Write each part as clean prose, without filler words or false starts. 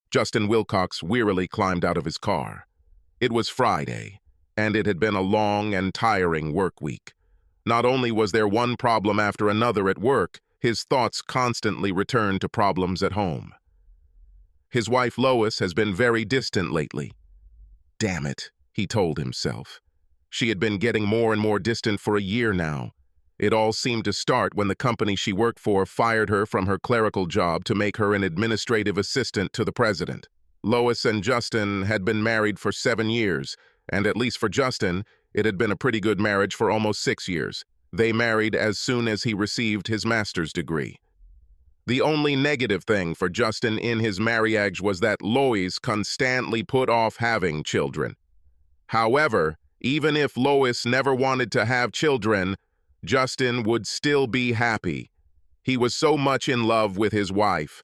Justin Wilcox wearily climbed out of his car. It was Friday, and it had been a long and tiring work week. Not only was there one problem after another at work, his thoughts constantly returned to problems at home. His wife Lois has been very distant lately. Damn it, he told himself. She had been getting more and more distant for a year now. It all seemed to start when the company she worked for fired her from her clerical job to make her an administrative assistant to the president. Lois and Justin had been married for 7 years, and at least for Justin, it had been a pretty good marriage for almost 6 years. They married as soon as he received his master's degree. The only negative thing for Justin in his marriage was that Lois constantly put off having children. However, even if Lois never wanted to have children, Justin would still be happy. He was so much in love with his wife.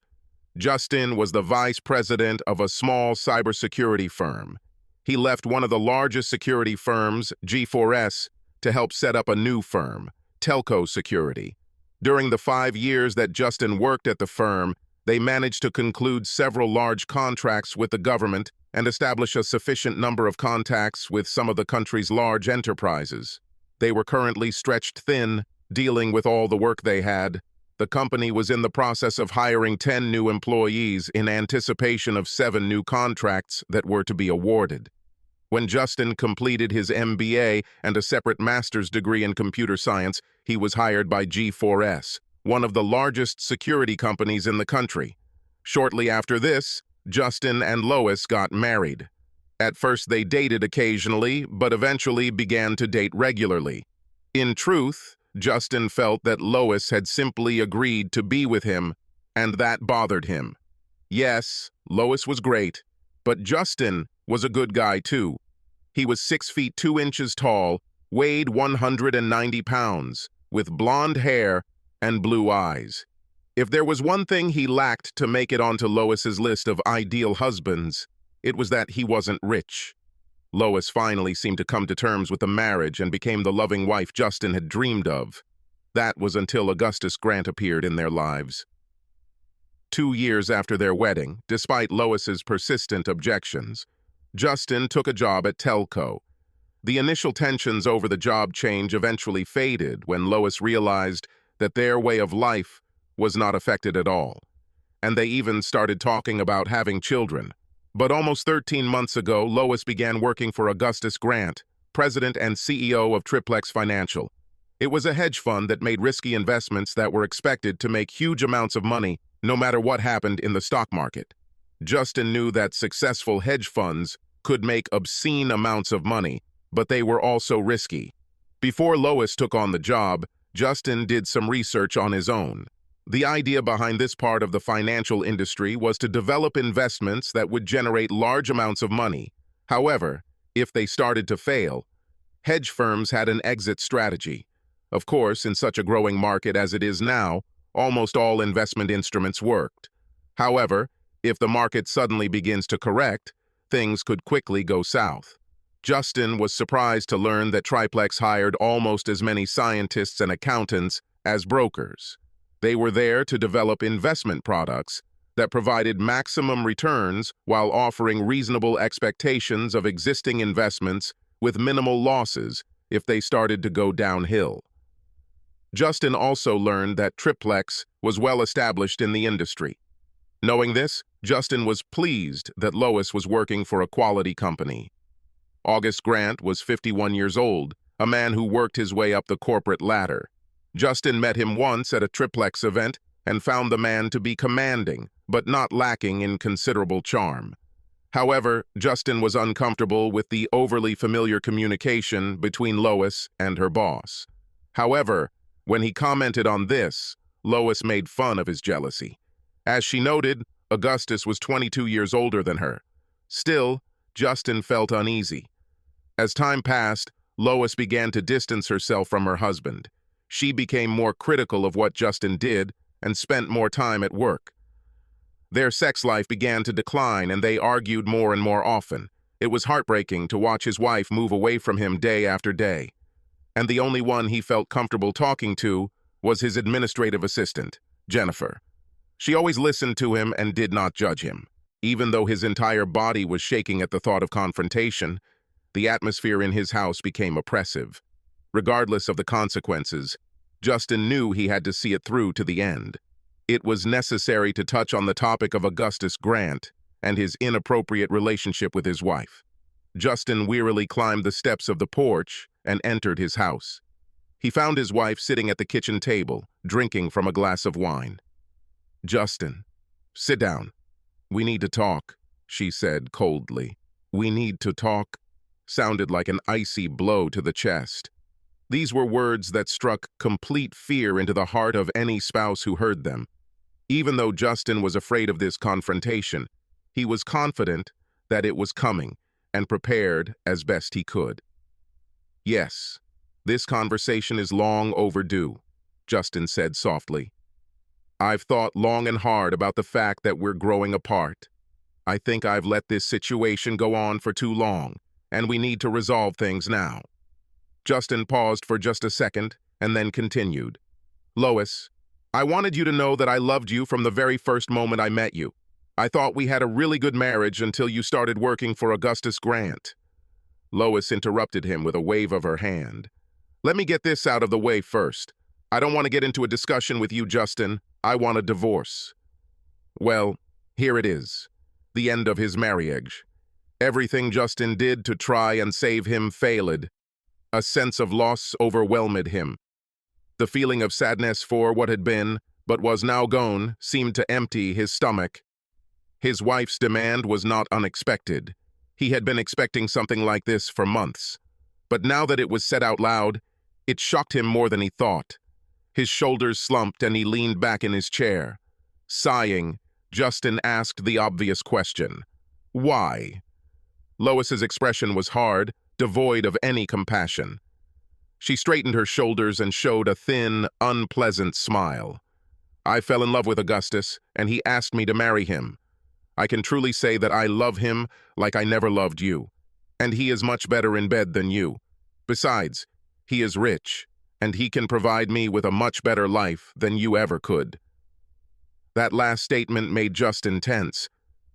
Justin was the vice president of a small cybersecurity firm. He left one of the largest security firms, G4S, to help set up a new firm, Telco Security. During the 5 years that Justin worked at the firm, they managed to conclude several large contracts with the government and establish a sufficient number of contacts with some of the country's large enterprises. They were currently stretched thin, dealing with all the work they had. The company was in the process of hiring 10 new employees in anticipation of 7 new contracts that were to be awarded. When Justin completed his MBA and a separate master's degree in computer science, he was hired by G4S, one of the largest security companies in the country. Shortly after this, Justin and Lois got married. At first they dated occasionally, but eventually began to date regularly. In truth, Justin felt that Lois had simply agreed to be with him, and that bothered him. Yes, Lois was great, but Justin was a good guy too. He was 6 feet 2 inches tall, weighed 190 pounds, with blonde hair and blue eyes. If there was one thing he lacked to make it onto Lois's list of ideal husbands, it was that he wasn't rich. Lois finally seemed to come to terms with the marriage and became the loving wife Justin had dreamed of. That was until Augustus Grant appeared in their lives. 2 years after their wedding, despite Lois's persistent objections, Justin took a job at Telco. The initial tensions over the job change eventually faded when Lois realized that their way of life was not affected at all, and they even started talking about having children. But almost 13 months ago, Lois began working for Augustus Grant, president and CEO of Triplex Financial. It was a hedge fund that made risky investments that were expected to make huge amounts of money no matter what happened in the stock market. Justin knew that successful hedge funds could make obscene amounts of money, but they were also risky. Before Lois took on the job, Justin did some research on his own. The idea behind this part of the financial industry was to develop investments that would generate large amounts of money. However, if they started to fail, hedge firms had an exit strategy. Of course, in such a growing market as it is now, almost all investment instruments worked. However, if the market suddenly begins to correct, things could quickly go south. Justin was surprised to learn that Triplex hired almost as many scientists and accountants as brokers. They were there to develop investment products that provided maximum returns while offering reasonable expectations of existing investments with minimal losses if they started to go downhill. Justin also learned that Triplex was well established in the industry. Knowing this, Justin was pleased that Lois was working for a quality company. August Grant was 51 years old, a man who worked his way up the corporate ladder. Justin met him once at a Triplex event and found the man to be commanding, but not lacking in considerable charm. However, Justin was uncomfortable with the overly familiar communication between Lois and her boss. However, when he commented on this, Lois made fun of his jealousy. As she noted, Augustus was 22 years older than her. Still, Justin felt uneasy. As time passed, Lois began to distance herself from her husband. She became more critical of what Justin did and spent more time at work. Their sex life began to decline and they argued more and more often. It was heartbreaking to watch his wife move away from him day after day. And the only one he felt comfortable talking to was his administrative assistant, Jennifer. She always listened to him and did not judge him. Even though his entire body was shaking at the thought of confrontation, the atmosphere in his house became oppressive. Regardless of the consequences, Justin knew he had to see it through to the end. It was necessary to touch on the topic of Augustus Grant and his inappropriate relationship with his wife. Justin wearily climbed the steps of the porch and entered his house. He found his wife sitting at the kitchen table, drinking from a glass of wine. "Justin, sit down. We need to talk," she said coldly. "We need to talk," sounded like an icy blow to the chest. These were words that struck complete fear into the heart of any spouse who heard them. Even though Justin was afraid of this confrontation, he was confident that it was coming and prepared as best he could. "Yes, this conversation is long overdue," Justin said softly. "I've thought long and hard about the fact that we're growing apart. I think I've let this situation go on for too long, and we need to resolve things now." Justin paused for just a second and then continued. "Lois, I wanted you to know that I loved you from the very first moment I met you. I thought we had a really good marriage until you started working for Augustus Grant." Lois interrupted him with a wave of her hand. "Let me get this out of the way first. I don't want to get into a discussion with you, Justin. I want a divorce." Well, here it is. The end of his marriage. Everything Justin did to try and save him failed. A sense of loss overwhelmed him. The feeling of sadness for what had been, but was now gone, seemed to empty his stomach. His wife's demand was not unexpected. He had been expecting something like this for months. But now that it was said out loud, it shocked him more than he thought. His shoulders slumped and he leaned back in his chair. Sighing, Justin asked the obvious question. "Why?" Lois's expression was hard, devoid of any compassion. She straightened her shoulders and showed a thin, unpleasant smile. "I fell in love with Augustus, and he asked me to marry him. I can truly say that I love him like I never loved you, and he is much better in bed than you. Besides, he is rich, and he can provide me with a much better life than you ever could." That last statement made Justin tense,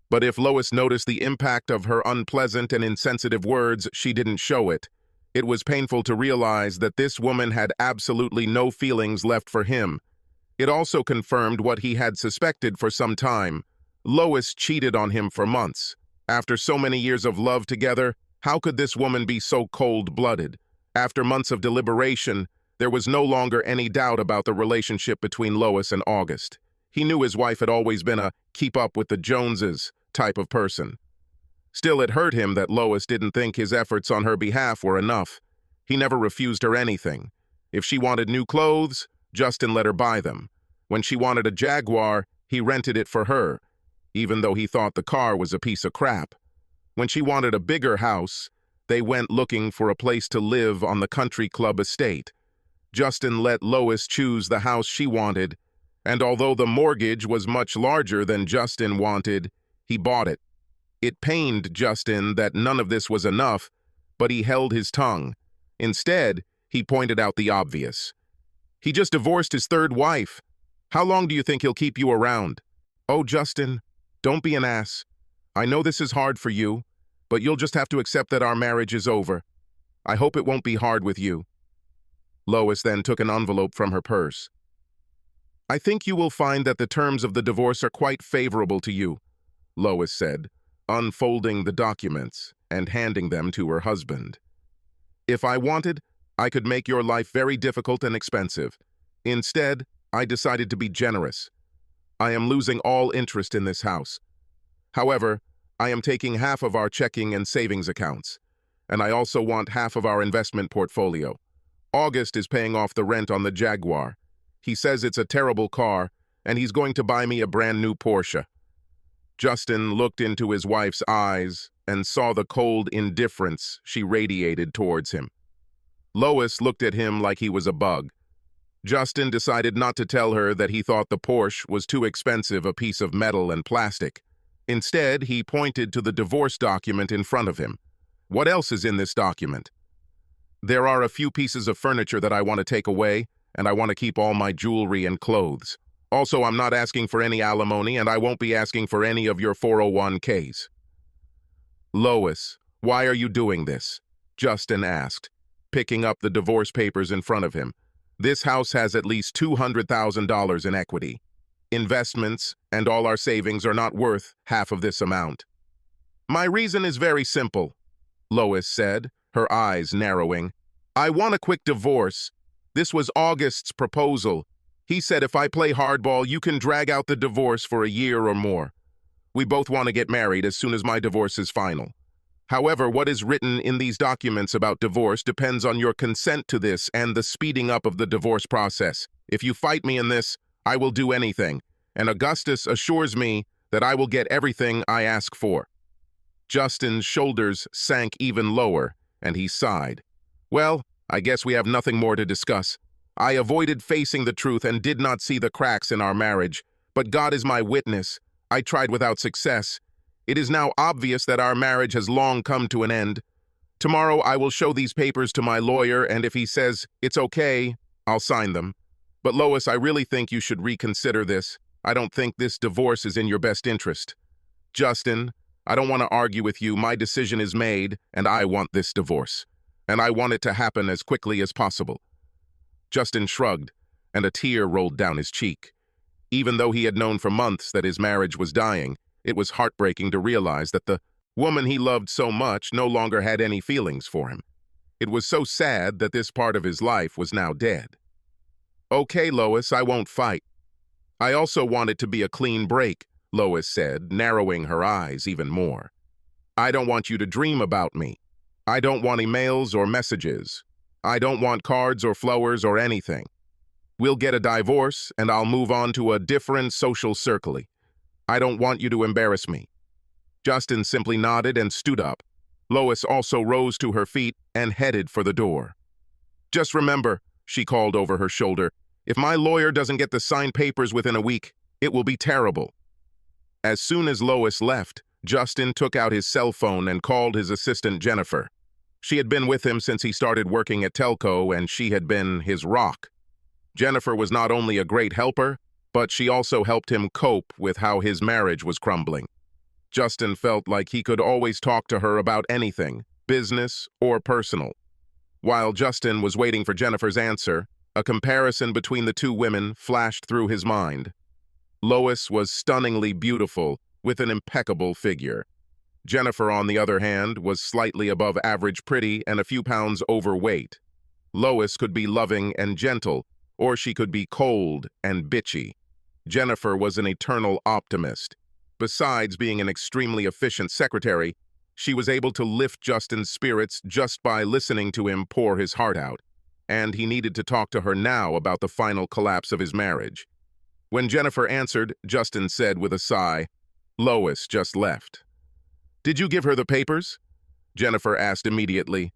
but if Lois noticed the impact of her unpleasant and insensitive words, she didn't show it. It was painful to realize that this woman had absolutely no feelings left for him. It also confirmed what he had suspected for some time. Lois cheated on him for months. After so many years of love together, how could this woman be so cold-blooded? After months of deliberation, there was no longer any doubt about the relationship between Lois and August. He knew his wife had always been a keep up with the Joneses type of person. Still, it hurt him that Lois didn't think his efforts on her behalf were enough. He never refused her anything. If she wanted new clothes, Justin let her buy them. When she wanted a Jaguar, he rented it for her, even though he thought the car was a piece of crap. When she wanted a bigger house, they went looking for a place to live on the country club estate. Justin let Lois choose the house she wanted, and although the mortgage was much larger than Justin wanted, he bought it. It pained Justin that none of this was enough, but he held his tongue. Instead, he pointed out the obvious. "He just divorced his third wife. How long do you think he'll keep you around?" "Oh, Justin, don't be an ass. I know this is hard for you, but you'll just have to accept that our marriage is over. I hope it won't be hard with you." Lois then took an envelope from her purse. "I think you will find that the terms of the divorce are quite favorable to you," Lois said, unfolding the documents and handing them to her husband. "If I wanted, I could make your life very difficult and expensive. Instead, I decided to be generous. I am losing all interest in this house. However, I am taking half of our checking and savings accounts, and I also want half of our investment portfolio. August is paying off the rent on the Jaguar. He says it's a terrible car, and he's going to buy me a brand new Porsche." Justin looked into his wife's eyes and saw the cold indifference she radiated towards him. Lois looked at him like he was a bug. Justin decided not to tell her that he thought the Porsche was too expensive a piece of metal and plastic. Instead, he pointed to the divorce document in front of him. "What else is in this document?" "There are a few pieces of furniture that I want to take away, and I want to keep all my jewelry and clothes. Also, I'm not asking for any alimony, and I won't be asking for any of your 401ks. Lois, why are you doing this? Justin asked, picking up the divorce papers in front of him. This house has at least $200,000 in equity. Investments and all our savings are not worth half of this amount. My reason is very simple, Lois said, her eyes narrowing. I want a quick divorce. This was August's proposal. He said if I play hardball, you can drag out the divorce for a year or more. We both want to get married as soon as my divorce is final. However, what is written in these documents about divorce depends on your consent to this and the speeding up of the divorce process. If you fight me in this, I will do anything, and Augustus assures me that I will get everything I ask for. Justin's shoulders sank even lower, and he sighed. Well, I guess we have nothing more to discuss. I avoided facing the truth and did not see the cracks in our marriage, but God is my witness. I tried without success. It is now obvious that our marriage has long come to an end. Tomorrow I will show these papers to my lawyer, and if he says it's okay, I'll sign them. But Lois, I really think you should reconsider this. I don't think this divorce is in your best interest. Justin, I don't want to argue with you. My decision is made, and I want this divorce. And I want it to happen as quickly as possible. Justin shrugged, and a tear rolled down his cheek. Even though he had known for months that his marriage was dying, it was heartbreaking to realize that the woman he loved so much no longer had any feelings for him. It was so sad that this part of his life was now dead. Okay, Lois, I won't fight. I also want it to be a clean break, Lois said, narrowing her eyes even more. I don't want you to dream about me. I don't want emails or messages. I don't want cards or flowers or anything. We'll get a divorce, and I'll move on to a different social circle. I don't want you to embarrass me. Justin simply nodded and stood up. Lois also rose to her feet and headed for the door. Just remember, she called over her shoulder, if my lawyer doesn't get the signed papers within a week, it will be terrible. As soon as Lois left, Justin took out his cell phone and called his assistant Jennifer. She had been with him since he started working at Telco, and she had been his rock. Jennifer was not only a great helper, but she also helped him cope with how his marriage was crumbling. Justin felt like he could always talk to her about anything, business or personal. While Justin was waiting for Jennifer's answer, a comparison between the two women flashed through his mind. Lois was stunningly beautiful, with an impeccable figure. Jennifer, on the other hand, was slightly above average pretty and a few pounds overweight. Lois could be loving and gentle, or she could be cold and bitchy. Jennifer was an eternal optimist. Besides being an extremely efficient secretary, she was able to lift Justin's spirits just by listening to him pour his heart out, and he needed to talk to her now about the final collapse of his marriage. When Jennifer answered, Justin said with a sigh, Lois just left. Did you give her the papers? Jennifer asked immediately.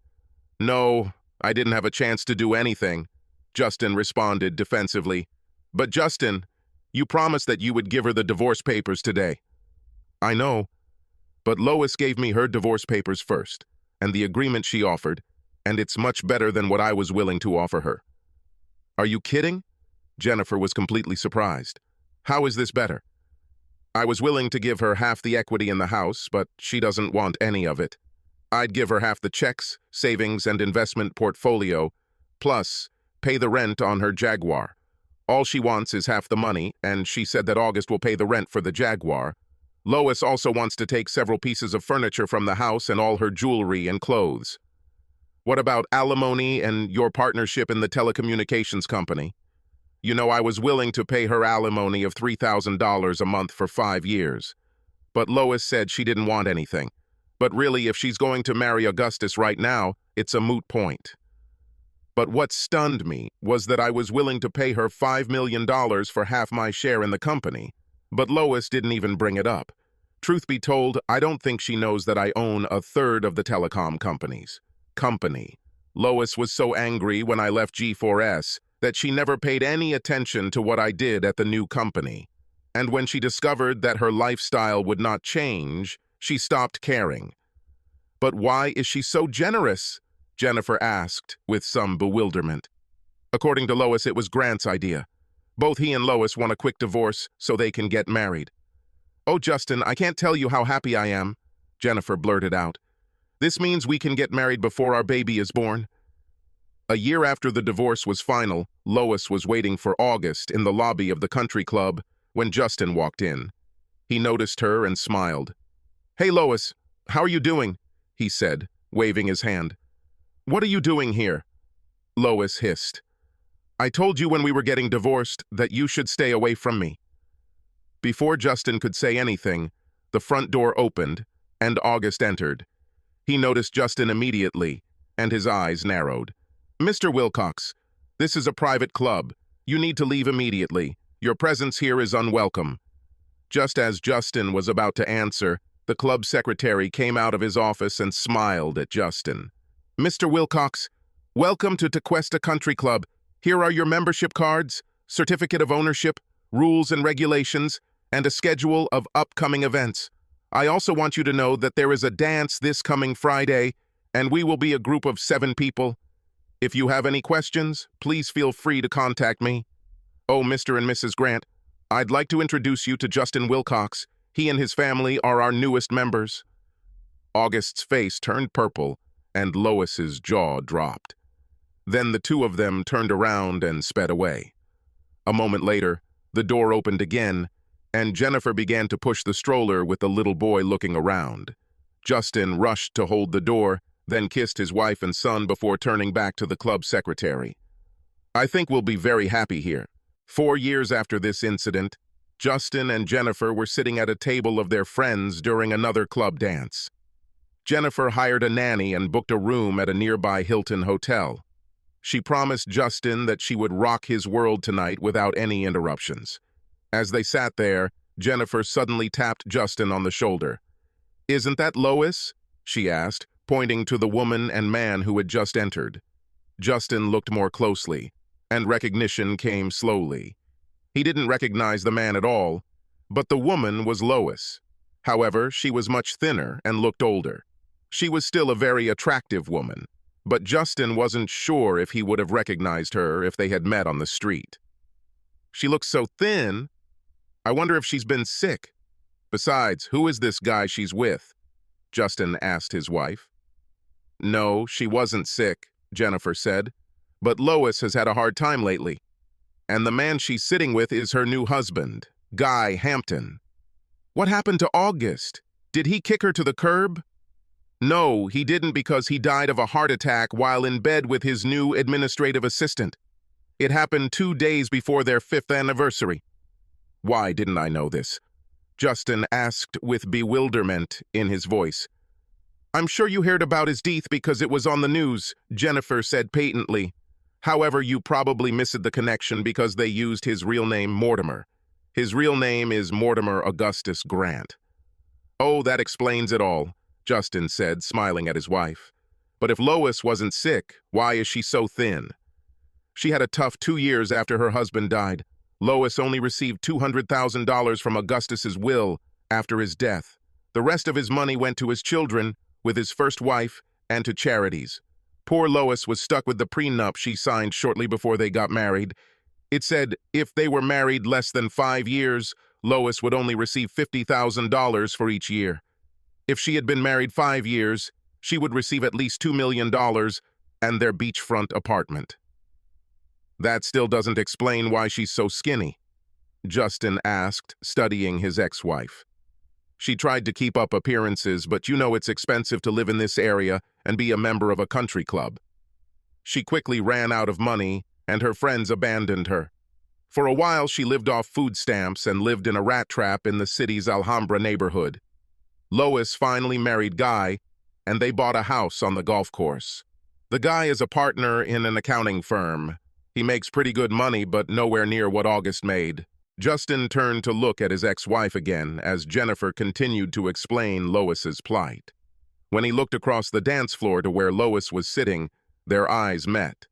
No, I didn't have a chance to do anything, Justin responded defensively. But Justin, you promised that you would give her the divorce papers today. I know, but Lois gave me her divorce papers first, and the agreement she offered, and it's much better than what I was willing to offer her. Are you kidding? Jennifer was completely surprised. How is this better? I was willing to give her half the equity in the house, but she doesn't want any of it. I'd give her half the checks, savings, and investment portfolio, plus pay the rent on her Jaguar. All she wants is half the money, and she said that August will pay the rent for the Jaguar. Lois also wants to take several pieces of furniture from the house and all her jewelry and clothes. What about alimony and your partnership in the telecommunications company? You know, I was willing to pay her alimony of $3,000 a month for 5 years. But Lois said she didn't want anything. But really, if she's going to marry Augustus right now, it's a moot point. But what stunned me was that I was willing to pay her $5 million for half my share in the company. But Lois didn't even bring it up. Truth be told, I don't think she knows that I own a third of the telecom company. Lois was so angry when I left G4S that she never paid any attention to what I did at the new company. And when she discovered that her lifestyle would not change, she stopped caring. But why is she so generous? Jennifer asked with some bewilderment. According to Lois, it was Grant's idea. Both he and Lois want a quick divorce so they can get married. "Oh, Justin, I can't tell you how happy I am," Jennifer blurted out. "This means we can get married before our baby is born." A year after the divorce was final, Lois was waiting for August in the lobby of the country club when Justin walked in. He noticed her and smiled. "Hey, Lois, how are you doing?" he said, waving his hand. "What are you doing here?" Lois hissed. "I told you when we were getting divorced that you should stay away from me." Before Justin could say anything, the front door opened and August entered. He noticed Justin immediately, and his eyes narrowed. "Mr. Wilcox, this is a private club. You need to leave immediately. Your presence here is unwelcome." Just as Justin was about to answer, the club secretary came out of his office and smiled at Justin. "Mr. Wilcox, welcome to Tequesta Country Club. Here are your membership cards, certificate of ownership, rules and regulations, and a schedule of upcoming events. I also want you to know that there is a dance this coming Friday, and we will be a group of 7 people. If you have any questions, please feel free to contact me. Oh, Mr. and Mrs. Grant, I'd like to introduce you to Justin Wilcox. He and his family are our newest members." August's face turned purple, and Lois's jaw dropped. Then the two of them turned around and sped away. A moment later, the door opened again, and Jennifer began to push the stroller with the little boy looking around. Justin rushed to hold the door, then kissed his wife and son before turning back to the club secretary. "I think we'll be very happy here." 4 years after this incident, Justin and Jennifer were sitting at a table of their friends during another club dance. Jennifer hired a nanny and booked a room at a nearby Hilton hotel. She promised Justin that she would rock his world tonight without any interruptions. As they sat there, Jennifer suddenly tapped Justin on the shoulder. "Isn't that Lois?" she asked, pointing to the woman and man who had just entered. Justin looked more closely, and recognition came slowly. He didn't recognize the man at all, but the woman was Lois. However, she was much thinner and looked older. She was still a very attractive woman, but Justin wasn't sure if he would have recognized her if they had met on the street. "She looks so thin. I wonder if she's been sick. Besides, who is this guy she's with?" Justin asked his wife. "No, she wasn't sick," Jennifer said, "but Lois has had a hard time lately. And the man she's sitting with is her new husband, Guy Hampton." "What happened to August? Did he kick her to the curb?" "No, he didn't, because he died of a heart attack while in bed with his new administrative assistant. It happened 2 days before their 5th anniversary. "Why didn't I know this?" Justin asked with bewilderment in his voice. "I'm sure you heard about his death because it was on the news," Jennifer said patently. "However, you probably missed the connection because they used his real name, Mortimer. His real name is Mortimer Augustus Grant." "Oh, that explains it all," Justin said, smiling at his wife. "But if Lois wasn't sick, why is she so thin?" "She had a tough 2 years after her husband died. Lois only received $200,000 from Augustus's will after his death. The rest of his money went to his children, with his first wife, and to charities. Poor Lois was stuck with the prenup she signed shortly before they got married. It said if they were married less than 5 years, Lois would only receive $50,000 for each year. If she had been married 5 years, she would receive at least $2 million and their beachfront apartment." "That still doesn't explain why she's so skinny," Justin asked, studying his ex-wife. "She tried to keep up appearances, but you know it's expensive to live in this area and be a member of a country club. She quickly ran out of money, and her friends abandoned her. For a while, she lived off food stamps and lived in a rat trap in the city's Alhambra neighborhood. Lois finally married Guy, and they bought a house on the golf course. The guy is a partner in an accounting firm. He makes pretty good money, but nowhere near what August made." Justin turned to look at his ex-wife again as Jennifer continued to explain Lois's plight. When he looked across the dance floor to where Lois was sitting, their eyes met.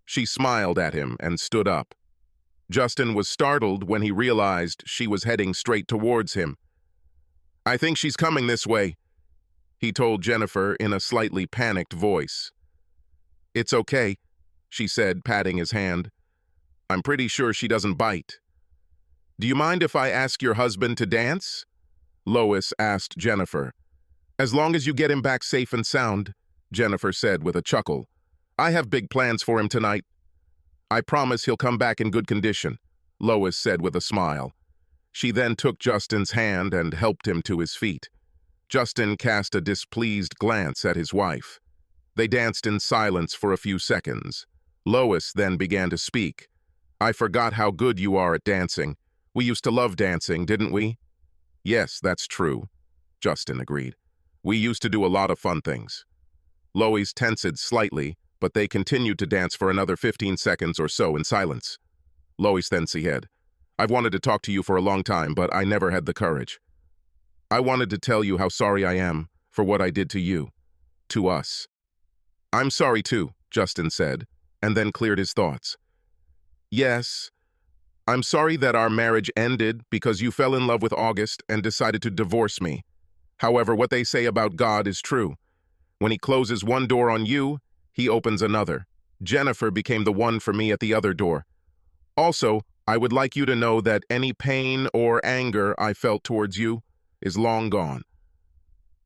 She smiled at him and stood up. Justin was startled when he realized she was heading straight towards him. "I think she's coming this way," he told Jennifer in a slightly panicked voice. "It's okay," she said, patting his hand. I'm pretty sure she doesn't bite. Do you mind if I ask your husband to dance? Lois asked Jennifer. As long as you get him back safe and sound, Jennifer said with a chuckle. I have big plans for him tonight. I promise he'll come back in good condition, Lois said with a smile. She then took Justin's hand and helped him to his feet. Justin cast a displeased glance at his wife. They danced in silence for a few seconds. Lois then began to speak. I forgot how good you are at dancing. We used to love dancing, didn't we? Yes, that's true, Justin agreed. We used to do a lot of fun things. Lois tensed slightly, but they continued to dance for another 15 seconds or so in silence. Lois then said, I've wanted to talk to you for a long time, but I never had the courage. I wanted to tell you how sorry I am for what I did to you, to us. I'm sorry too, Justin said, and then cleared his thoughts. Yes, I'm sorry that our marriage ended because you fell in love with August and decided to divorce me. However, what they say about God is true. When he closes one door on you, he opens another. Jennifer became the one for me at the other door. Also, I would like you to know that any pain or anger I felt towards you is long gone.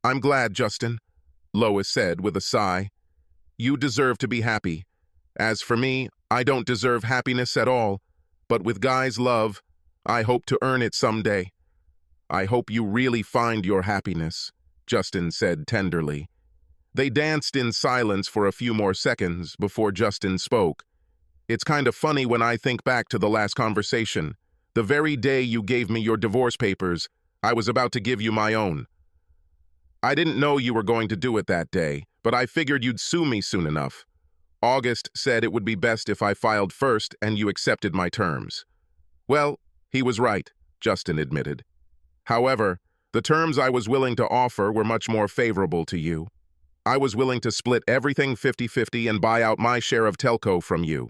I'm glad, Justin, Lois said with a sigh. You deserve to be happy. As for me, I don't deserve happiness at all, but with Guy's love, I hope to earn it someday. I hope you really find your happiness, Justin said tenderly. They danced in silence for a few more seconds before Justin spoke. It's kind of funny when I think back to the last conversation. The very day you gave me your divorce papers, I was about to give you my own. I didn't know you were going to do it that day, but I figured you'd sue me soon enough. August said it would be best if I filed first and you accepted my terms. Well, he was right, Justin admitted. However, the terms I was willing to offer were much more favorable to you. I was willing to split everything 50-50 and buy out my share of Telco from you.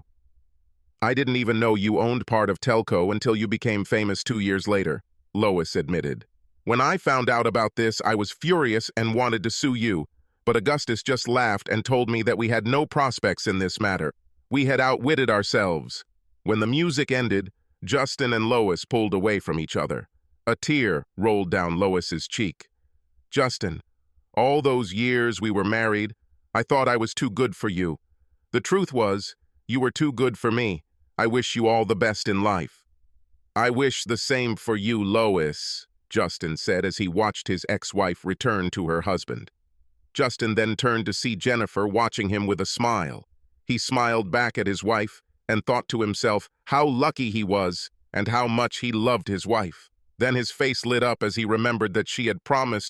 I didn't even know you owned part of Telco until you became famous 2 years later, Lois admitted. When I found out about this, I was furious and wanted to sue you, but Augustus just laughed and told me that we had no prospects in this matter. We had outwitted ourselves. When the music ended, Justin and Lois pulled away from each other. A tear rolled down Lois's cheek. Justin, all those years we were married, I thought I was too good for you. The truth was, you were too good for me. I wish you all the best in life. I wish the same for you, Lois, Justin said as he watched his ex-wife return to her husband. Justin then turned to see Jennifer watching him with a smile. He smiled back at his wife and thought to himself how lucky he was and how much he loved his wife. Then his face lit up as he remembered that she had promised to